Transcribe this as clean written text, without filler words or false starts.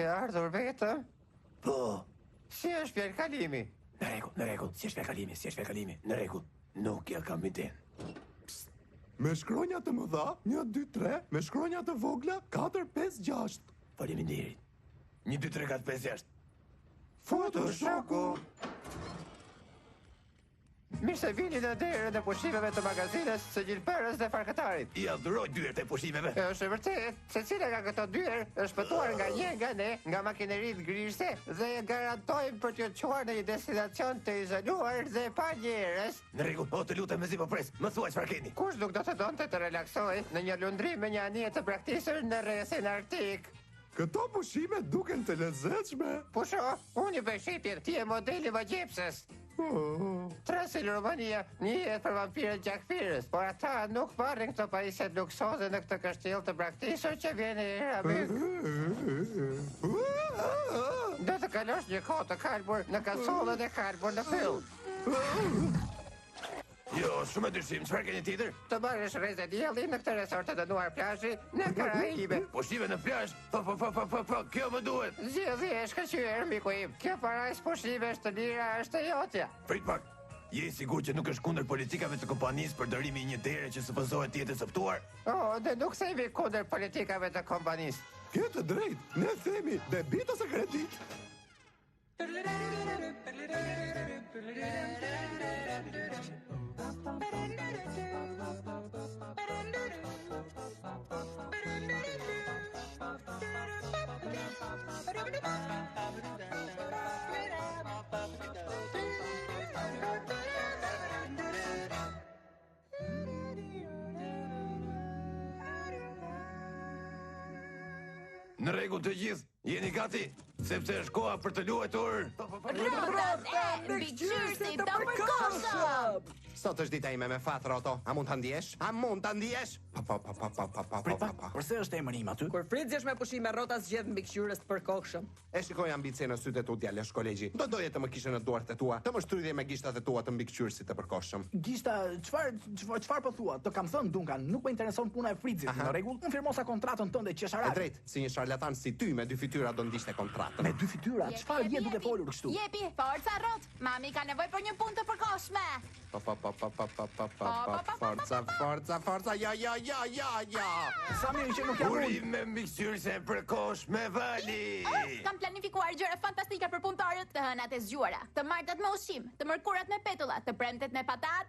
Ke ardhur vetëm? Po, Si është fjalkalimi? në rregull, si është fjalkalimi, në rregull. Nuk ja kam iden. Me shkronja të mëdha, 1, 2, 3, me shkronja të vogla, 4, 5, 6. Faleminderit. 1, 2, 3, 4, 5, 6. Foto shoku! Mirë se vini në derën e pushimeve të magazinës së gjilpërës dhe farkëtarit. I adhuroj dyert e pushimeve. Është e vërtet, se cila nga këto dyer është shpëtuar nga një nga ne, nga makineritë grisë dhe garantojmë për t'ju çuar në një destinacion të izoluar dhe pa njerëz. Në rregull, po të lutem mezi po pres. Më thuaj çfarë keni. Kush nuk do të donte të relaksoj në një lundrim me një anije të praktikshëm në rrethin arktik? Këto pushime duken të lezetshme. Pusho, unë i bëj shqipjen, ti e modeli vëgjepsës. Transil Romania njihet për vampirët gjakfirës, por ata nuk marrin këto pajisjet luksoze në këtë kështjell të praktishëm që vjen era myk. Do të kalosh një kohë të kalbur në kasollën e kalbur në pyll. Jo, shumë e dyshim, çfarë keni tjetër? Të marrësh rrezë dielli në këtë resort të dënuar plazhi në Karaibe. Pushime në plazh? Po, kjo më duhet. Zgjedhje e shkëlqyer, miku im. Kjo parajs pushime është të lira, është e jotja. Prit pak. Je i sigurt që nuk është kundër politikave të kompanisë për dërimi i një dere që supozohet të jetë e coptuar? Ne nuk themi kundër politikave të kompanisë. Ke të drejtë, ne themi debit ose kredit. Në rregull të gjithë, jeni gati? Sepse është koha për të luajtur. Rotat e mbikëqyrësit të përkohshëm. Sot është dita ime me fat, Roto. A mund ta ndjesh? A mund ta ndjesh? Pa. Përse është emri im aty? Kur Fritzi është me pushime, Rota zgjedh mbikëqyrës të përkohshëm. E shikoj ambicien në sytë e tu djalesh kolegji. Do doje të më kishe në duart e tua, të më shtrydhje me gishtat e tua të mbikëqyrësit të përkohshëm. Gishta, çfarë po thua? Të kam thënë Duncan, nuk më intereson puna e Fritzit. Në rregull, unë firmosa kontratën tënde qesharake. E drejt, si një charlatan si ty me 2 fytyra do ndiqte kontratën. Me 2 fytyra, çfarë je duke folur kështu? Jepi, forca Rot. Mami ka nevojë për një punë të përkohshme. Forca, ja. Sa mirë që nuk jam unë. Urim me mbikëqyrëse e përkohshme, vali. Kam planifikuar gjëra fantastike për punëtorët, të hënat e zgjuara, të martat me ushqim, të mërkurat me petulla, të premtet me patat